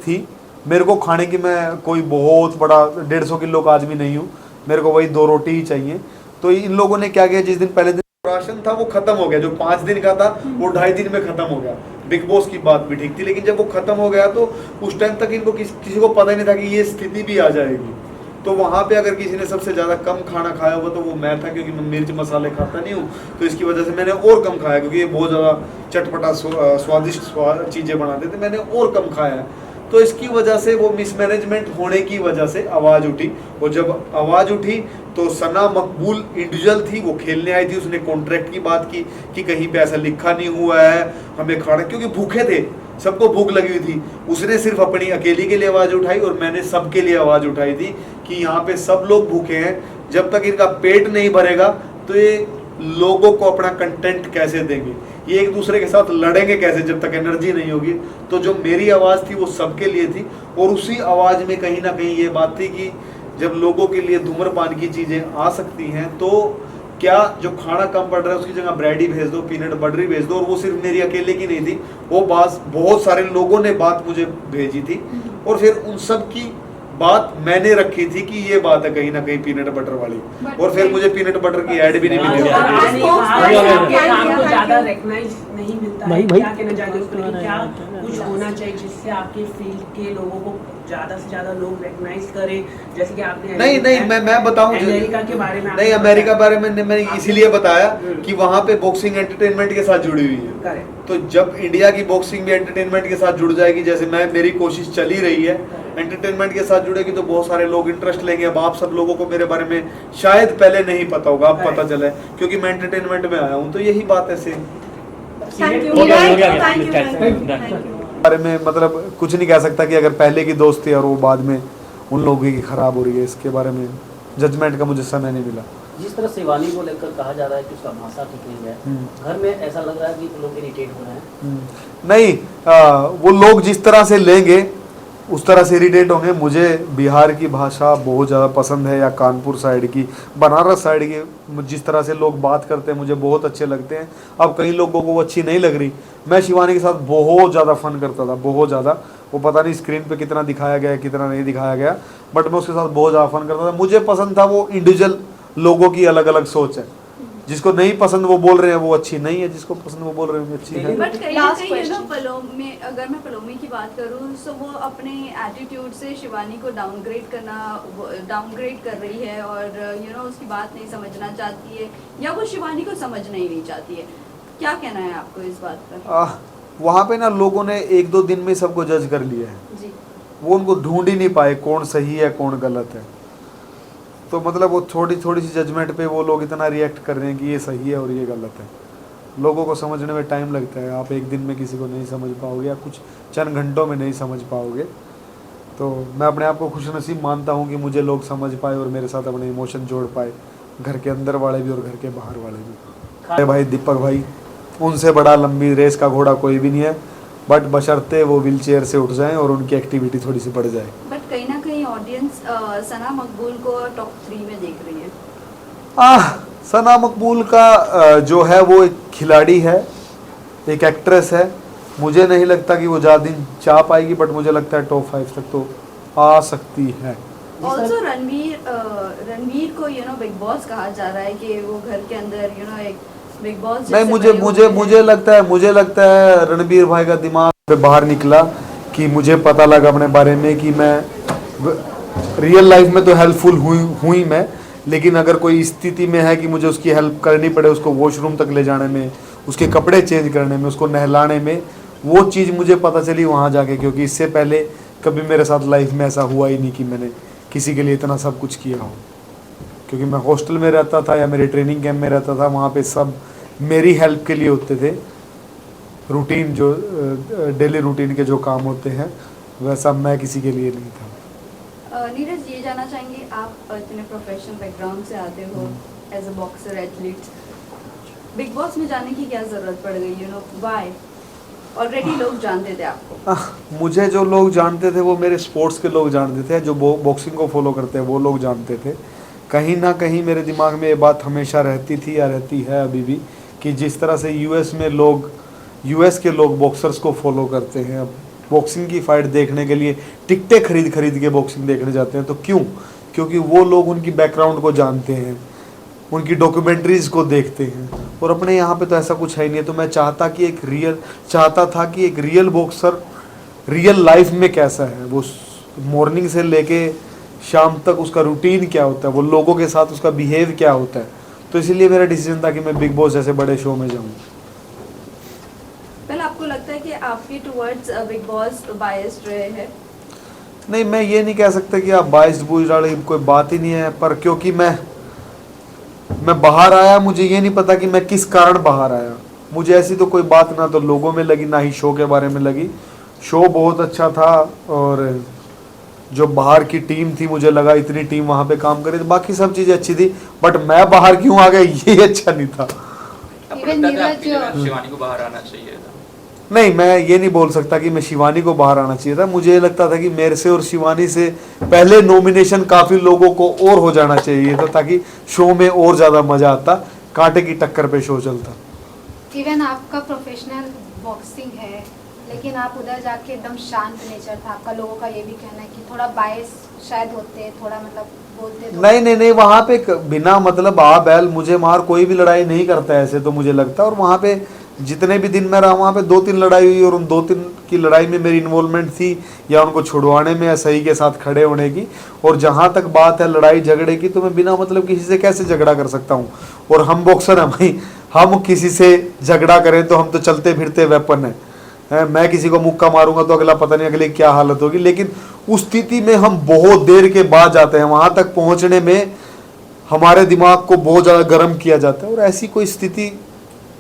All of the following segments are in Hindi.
थी। मेरे को खाने की, मैं कोई बहुत बड़ा 150 किलो का आदमी नहीं हूँ, मेरे को वही 2 रोटी ही चाहिए। तो इन लोगों ने क्या किया, जिस दिन पहले दिन राशन था वो खत्म हो गया, जो 5 दिन का था वो 2.5 दिन में खत्म हो गया। बिग बॉस की बात भी ठीक थी, लेकिन जब वो खत्म हो गया तो उस टाइम तक इनको किसी को पता ही नहीं था कि ये स्थिति भी आ जाएगी। तो वहाँ पे अगर किसी ने सबसे ज़्यादा कम खाना खाया हुआ तो वो मैं था, क्योंकि मैं मिर्च मसाले खाता नहीं हूँ, तो इसकी वजह से मैंने और कम खाया, क्योंकि ये बहुत ज़्यादा चटपटा स्वादिष्ट चीज़ें बनाते थे, मैंने और कम खाया है। तो इसकी वजह से वो मिसमैनेजमेंट होने की वजह से आवाज़ उठी, और जब आवाज़ उठी तो सना मकबूल इंडिविजुअल थी, वो खेलने आई थी, उसने कॉन्ट्रैक्ट की बात की कि कहीं पे ऐसा लिखा नहीं हुआ है हमें खाना, क्योंकि भूखे थे, सबको भूख लगी हुई थी। उसने सिर्फ अपनी अकेली के लिए आवाज़ उठाई और मैंने सबके लिए आवाज़ उठाई थी कि यहाँ पे सब लोग भूखे हैं, जब तक इनका पेट नहीं भरेगा तो ये लोगों को अपना कंटेंट कैसे देंगे, ये एक दूसरे के साथ लड़ेंगे कैसे जब तक एनर्जी नहीं होगी। तो जो मेरी आवाज़ थी वो सबके लिए थी, और उसी आवाज़ में कहीं ना कहीं ये बात थी कि जब लोगों के लिए धूम्रपान की चीज़ें आ सकती हैं तो क्या जो खाना कम पड़ रहा है उसकी जगह ब्रेड ही भेज दो, पीनट बटर ही भेज दो। और वो सिर्फ मेरी अकेले की नहीं थी, वो बात बहुत सारे लोगों ने बात मुझे भेजी थी, और फिर उन सब की बात मैंने रखी थी कि ये बात है कहीं ना कहीं पीनट बटर वाली, और फिर मुझे पीनट बटर की ऐड भी नहीं मिली। नहीं मिलता है, क्या कहना चाहते हैं उस पर, क्या कुछ होना चाहिए जिससे आपके फील्ड के लोगों को ज्यादा से ज्यादा लोग रिकॉग्नाइज करें, जैसे कि आपने नहीं मैं बताऊं अमेरिका के बारे में, नहीं अमेरिका बारे में मैंने इसीलिए बताया कि वहाँ पे बॉक्सिंग एंटरटेनमेंट के साथ जुड़ी हुई है। तो जब इंडिया की बॉक्सिंग भी एंटरटेनमेंट के साथ जुड़ जाएगी, जैसे मेरी कोशिश चली रही है, एंटरटेनमेंट के साथ जुड़ेगी तो बहुत सारे लोग इंटरेस्ट लेंगे। अब आप सब लोगों को मेरे बारे में शायद पहले नहीं पता होगा, अब पता चला है क्योंकि मैं एंटरटेनमेंट में आया हूँ, तो यही बात है सेम। बारे में मतलब कुछ नहीं कह सकता कि अगर पहले की दोस्ती और वो बाद में उन लोगों की खराब हो रही है, इसके बारे में जजमेंट का मुझे समय नहीं मिला। जिस तरह शिवानी को लेकर कहा जा रहा है कि उसका भाषा ठीक नहीं है, घर में ऐसा लग रहा है कि लोग इरिटेट हो रहे हैं। नहीं, वो लोग जिस तरह से लेंगे उस तरह से इरिटेट होंगे। मुझे बिहार की भाषा बहुत ज़्यादा पसंद है, या कानपुर साइड की, बनारस साइड की जिस तरह से लोग बात करते हैं मुझे बहुत अच्छे लगते हैं। अब कई लोगों को वो अच्छी नहीं लग रही। मैं शिवानी के साथ बहुत ज़्यादा फन करता था, बहुत ज़्यादा। वो पता नहीं स्क्रीन पे कितना दिखाया गया कितना नहीं दिखाया गया, बट मैं उसके साथ बहुत ज़्यादा फन करता था। मुझे पसंद था, वो इंडिविजुअल लोगों की अलग अलग सोच है, जिसको नहीं पसंद वो बोल रहे हैं वो अच्छी नहीं है, जिसको पसंद वो बोल रहे हैं अच्छी है। बट कहीं पलोमी, अगर मैं पलोमी की बात करूँ तो वो अपने एटीट्यूड से शिवानी को डाउनग्रेड कर रही है, और उसकी बात नहीं समझना चाहती है, या वो शिवानी को समझना ही नहीं चाहती है। क्या कहना है आपको इस बात पर? वहाँ पे ना लोगों ने 1-2 दिन में सबको जज कर लिया है जी। वो उनको ढूंढ ही नहीं पाए कौन सही है कौन गलत है। तो मतलब वो थोड़ी सी जजमेंट पे वो लोग इतना रिएक्ट कर रहे हैं कि ये सही है और ये गलत है। लोगों को समझने में टाइम लगता है, आप एक दिन में किसी को नहीं समझ पाओगे, या कुछ चंद घंटों में नहीं समझ पाओगे। तो मैं अपने आप को खुशनसीब मानता हूँ कि मुझे लोग समझ पाए और मेरे साथ अपने इमोशन जोड़ पाए, घर के अंदर वाले भी और घर के बाहर वाले भी। अरे भाई दीपक भाई, उनसे बड़ा लंबी रेस का घोड़ा कोई भी नहीं है, बट बशर्ते वो व्हील चेयर से उठ जाएं और उनकी एक्टिविटी थोड़ी सी बढ़ जाए। बट कहीं ना कहीं ऑडियंस सना मकबूल को टॉप 3 में देख रही है। सना मकबूल का जो है वो एक खिलाड़ी है, एक एक्ट्रेस है। मुझे नहीं लगता कि वो ज़्यादा दिन चाह पाएगी, बट मुझे लगता है टॉप 5 तक तो आ सकती है। ऑल्सो रणवीर को बिग बॉस कहा जा रहा है कि वो घर के अंदर एक बिग बॉस नहीं। मुझे लगता है रणबीर भाई का दिमाग पे बाहर निकला कि मुझे पता लगा अपने बारे में कि मैं रियल लाइफ में तो हेल्पफुल हुई मैं, लेकिन अगर कोई स्थिति में है कि मुझे उसकी हेल्प करनी पड़े, उसको वॉशरूम तक ले जाने में, उसके कपड़े चेंज करने में, उसको नहलाने में, वो चीज़ मुझे पता चली वहाँ जाके, क्योंकि इससे पहले कभी मेरे साथ लाइफ में ऐसा हुआ ही नहीं कि मैंने किसी के लिए इतना सब कुछ किया हो। क्योंकि मैं हॉस्टल में रहता था या मेरे ट्रेनिंग कैंप में रहता था, वहाँ पे सब मेरी हेल्प के लिए होते थे। रूटीन जो डेली रूटीन के जो काम होते हैं वैसा मैं किसी के लिए नहीं था। नीरज, ये जानना चाहेंगे, आप इतने प्रोफेशनल बैकग्राउंड से आते हो, as a boxer athlete, Big Boss में जाने की क्या ज़रूरत पड़ गई? व्हाई? ऑलरेडी लोग जानते थे आपको। मुझे जो लोग जानते थे वो मेरे स्पोर्ट्स के लोग जानते थे, जो बॉक्सिंग को फॉलो करते हैं वो लोग जानते थे। कहीं ना कहीं मेरे दिमाग में ये बात हमेशा रहती थी या रहती है अभी भी, कि जिस तरह से यूएस के लोग बॉक्सर्स को फॉलो करते हैं, अब बॉक्सिंग की फाइट देखने के लिए टिकटें खरीद के बॉक्सिंग देखने जाते हैं। तो क्यों? क्योंकि वो लोग उनकी बैकग्राउंड को जानते हैं, उनकी डॉक्यूमेंट्रीज को देखते हैं, और अपने यहाँ पे तो ऐसा कुछ है ही नहीं। तो मैं चाहता था कि एक रियल बॉक्सर रियल लाइफ में कैसा है, वो मॉर्निंग से लेके शाम तक उसका रूटीन क्या होता है, वो लोगों के साथ उसका बिहेव क्या होता है। तो इसीलिए मेरा डिसीजन था कि मैं बिग बॉस जैसे बड़े शो में जाऊँ। पहले आपको लगता है कि आपके टुवर्ड्स बिग बॉस बायस्ड रहे हैं? नहीं, मैं ये नहीं कह सकता कि आप बाइस्ड बूझ वाली कोई बात ही नहीं है, पर क्योंकि मैं बाहर आया, मुझे ये नहीं पता कि मैं किस कारण बाहर आया। मुझे ऐसी तो कोई बात ना तो लोगों में लगी, ना ही शो के बारे में लगी। शो बहुत अच्छा था, और जो बाहर की टीम थी मुझे लगा इतनी टीम वहाँ पे काम करे, तो बाकी सब चीज़ें अच्छी थी, बट मैं बाहर क्यों आ गया ये अच्छा नहीं था। शिवानी को बाहर आना चाहिए था। नहीं, मैं ये नहीं बोल सकता कि मैं शिवानी को बाहर आना चाहिए था। मुझे लगता था कि मेरे से और शिवानी से पहले नॉमिनेशन काफ़ी लोगों को और हो जाना चाहिए था, ताकि शो में और ज़्यादा मज़ा आता, कांटे की टक्कर पे शो चलता। इवन आपका प्रोफेशनल बॉक्सिंग है, लेकिन आप उधर जाके एकदम शांत नेचर था आपका। लोगों का ये भी कहना है कि थोड़ा बायस शायद होते, थोड़ा मतलब बोलते। नहीं, वहाँ पे बिना मतलब आ बैल मुझे मार कोई भी लड़ाई नहीं करता है, ऐसे तो मुझे लगता है। और वहाँ पे जितने भी दिन मैं रहा, वहाँ पे 2-3 लड़ाई हुई, और उन 2-3 की लड़ाई में मेरी इन्वॉल्वमेंट थी, या उनको छुड़वाने में या सही के साथ खड़े होने की। और जहाँ तक बात है लड़ाई झगड़े की, तो मैं बिना मतलब किसी से कैसे झगड़ा कर सकता हूँ। और हम बॉक्सर हैं भाई, हम किसी से झगड़ा करें तो हम तो चलते फिरते वेपन हैं। मैं किसी को मुक्का मारूंगा तो अगला पता नहीं अगले क्या हालत होगी। लेकिन उस स्थिति में हम बहुत देर के बाद जाते हैं, वहाँ तक पहुँचने में हमारे दिमाग को बहुत ज़्यादा गर्म किया जाता है। और ऐसी कोई स्थिति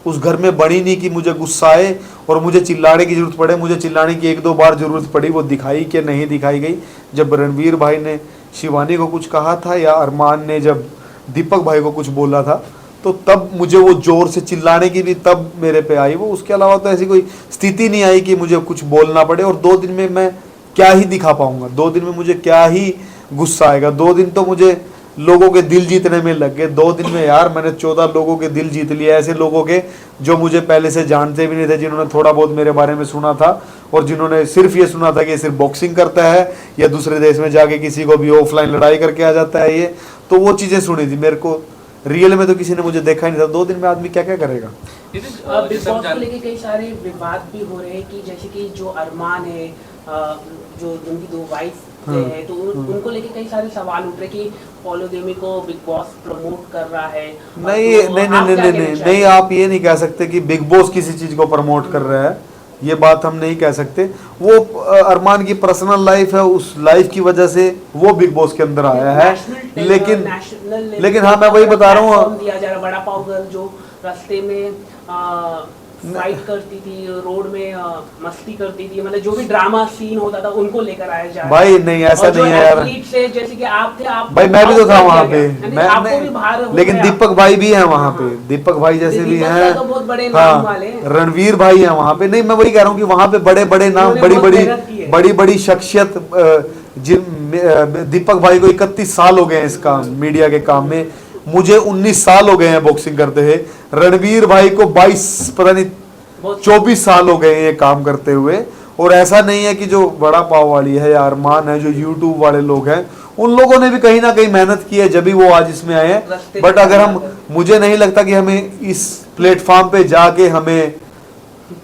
उस घर में बनी नहीं कि मुझे गुस्सा आए और मुझे चिल्लाने की ज़रूरत पड़े। मुझे चिल्लाने की 1-2 बार ज़रूरत पड़ी, वो दिखाई कि नहीं दिखाई गई। जब रणवीर भाई ने शिवानी को कुछ कहा था, या अरमान ने जब दीपक भाई को कुछ बोला था, तो तब मुझे वो जोर से चिल्लाने की भी तब मेरे पे आई वो। उसके अलावा तो ऐसी कोई स्थिति नहीं आई कि मुझे कुछ बोलना पड़े। और 2 दिन में मैं क्या ही दिखा पाऊंगा, 2 दिन में मुझे क्या ही गुस्सा आएगा। 2 दिन तो मुझे लोगों के दिल जीतने में लग गए। 2 दिन में यार मैंने 14 लोगों के दिल जीत लिए, ऐसे लोगों के जो मुझे पहले से जानते भी नहीं थे, जिन्होंने थोड़ा बहुत मेरे बारे में सुना था, और जिन्होंने सिर्फ ये सुना था कि ये सिर्फ बॉक्सिंग करता है, या दूसरे देश में जाके किसी को भी ऑफलाइन लड़ाई करके आ जाता है। ये तो वो चीज़ें सुनी थी। मेरे को रियल में तो किसी ने मुझे देखा ही नहीं था। 2 दिन में आदमी क्या क्या करेगा। बिग बॉस को लेके कई सारे विवाद भी हो रहे हैं, कि जैसे कि जो अरमान है, जो जिनकी 2 वाइफ है, तो उनको लेके कई सारे सवाल उठ रहे कि पॉलीगैमी को बिग बॉस प्रमोट कर रहा है। नहीं, आप ये नहीं कह सकते कि बिग बॉस किसी चीज को प्रमोट कर रहा है। ये बात हम नहीं कह सकते। वो अरमान की पर्सनल लाइफ है, उस लाइफ की वजह से वो बिग बॉस के अंदर आया है। लेकिन हाँ, मैं वही बता रहा हूँ, दिया जा रहा बड़ा पाव गर्ल जो रास्ते में फाइट करती थी, रोड में मस्ती करती थी, मतलब जो भी ड्रामा सीन होता था उनको लेकर आया जा रहा है। भाई नहीं, ऐसा नहीं है यार। से जैसे कि आप थे, आप भाई मैं भी तो था वहाँ पे, लेकिन मैं दीपक भाई भी हैं वहाँ पे। दीपक भाई जैसे भी हैं, तो बहुत बड़े नाम वाले हाँ, रणवीर भाई हैं वहाँ पे। नहीं, मैं वही कह रहा हूँ कि वहाँ पे बड़े बड़े नाम, बड़ी बड़ी शख्सियत, जिन दीपक भाई को 31 साल हो गए हैं इस काम, मीडिया के काम में। मुझे 19 साल हो गए हैं बॉक्सिंग करते हुए। रणवीर भाई को 22 पता नहीं 24 साल हो गए हैं ये काम करते हुए। और ऐसा नहीं है कि जो बड़ा पाव वाली है या अरमान है, जो यूट्यूब वाले लोग हैं, उन लोगों ने भी कहीं ना कहीं मेहनत की है, जब भी वो आज इसमें आए हैं। बट अगर हम, मुझे नहीं लगता कि हमें इस प्लेटफॉर्म पे जाके हमें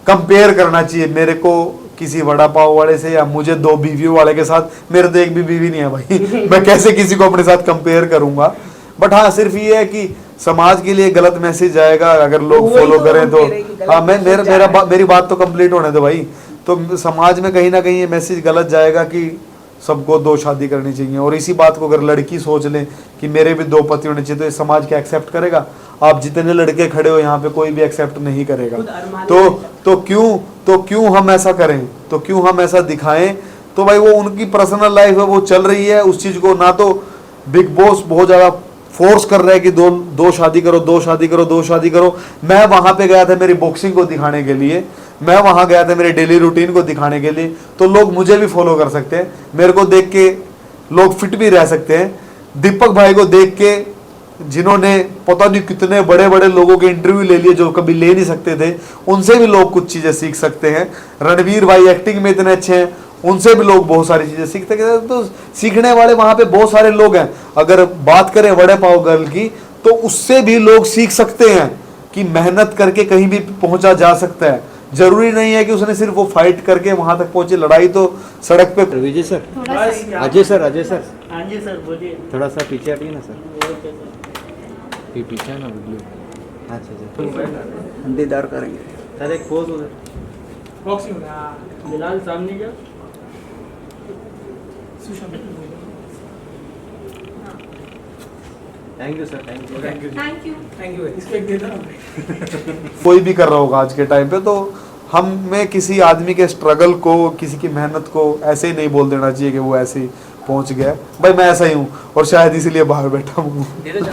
कंपेयर करना चाहिए मेरे को किसी बड़ा पाव वाले से, या मुझे 2 बीवियों वाले के साथ। मेरे तो एक भी बीवी नहीं है भाई मैं कैसे किसी को अपने साथ कंपेयर करूंगा। बट हाँ, सिर्फ ये है कि समाज के लिए गलत मैसेज आएगा अगर लोग फॉलो करें तो। हाँ, मेरी बात तो कंप्लीट होने दो भाई। तो समाज में कहीं ना कहीं ये मैसेज गलत जाएगा कि सबको 2 शादी करनी चाहिए। और इसी बात को अगर लड़की सोच लें कि मेरे भी 2 पति होने चाहिए, तो ये समाज क्या एक्सेप्ट करेगा? आप जितने लड़के खड़े हो यहाँ पे, कोई भी एक्सेप्ट नहीं करेगा। तो क्यों हम ऐसा करें, तो क्यों हम ऐसा दिखाएं? तो भाई वो उनकी पर्सनल लाइफ है, वो चल रही है। उस चीज को ना तो बिग बॉस बहुत ज्यादा फोर्स कर रहा है कि दो शादी करो, 2 शादी करो, 2 शादी करो। मैं वहां पे गया था मेरी बॉक्सिंग को दिखाने के लिए, मैं वहां गया था मेरे डेली रूटीन को दिखाने के लिए। तो लोग मुझे भी फॉलो कर सकते हैं, मेरे को देख के लोग फिट भी रह सकते हैं। दीपक भाई को देख के जिन्होंने पता नहीं कितने बड़े बड़े लोगों के इंटरव्यू ले लिए जो कभी ले नहीं सकते थे, उनसे भी लोग कुछ चीजें सीख सकते हैं। रणवीर भाई एक्टिंग में इतने अच्छे हैं, उनसे भी लोग बहुत सारी चीजें सीख सकते हैं। तो सीखने वाले वहां पे बहुत सारे लोग हैं। अगर बात करें वड़े पाव गर्ल की, तो उससे भी लोग सीख सकते हैं कि मेहनत करके कहीं भी पहुंचा जा सकता है। जरूरी नहीं है कि उसने सिर्फ वो फाइट करके वहां तक पहुंचे। लड़ाई तो सड़क पे। विजय सर, थोड़ा सा अजय सर, अजय सर, हाँ जी सर बोलिए। थोड़ा सा पीछे हटिए ना सर। Okay sir. ये पीछे है ना वीडियो। अच्छा अच्छा, दीदार करेंगे। सर एक पोज उधर। बॉक्सिंग बिलाल सामने जा। Thank you sir, thank you. Thank you. इसको एक दे दो ना। कोई भी कर रहा होगा आज के टाइम पे, तो हमें किसी आदमी के स्ट्रगल को, किसी की मेहनत को ऐसे ही नहीं बोल देना चाहिए कि वो ऐसे ही पहुंच गया। भाई मैं ऐसा ही हूँ और शायद इसीलिए बाहर बैठा हूँ।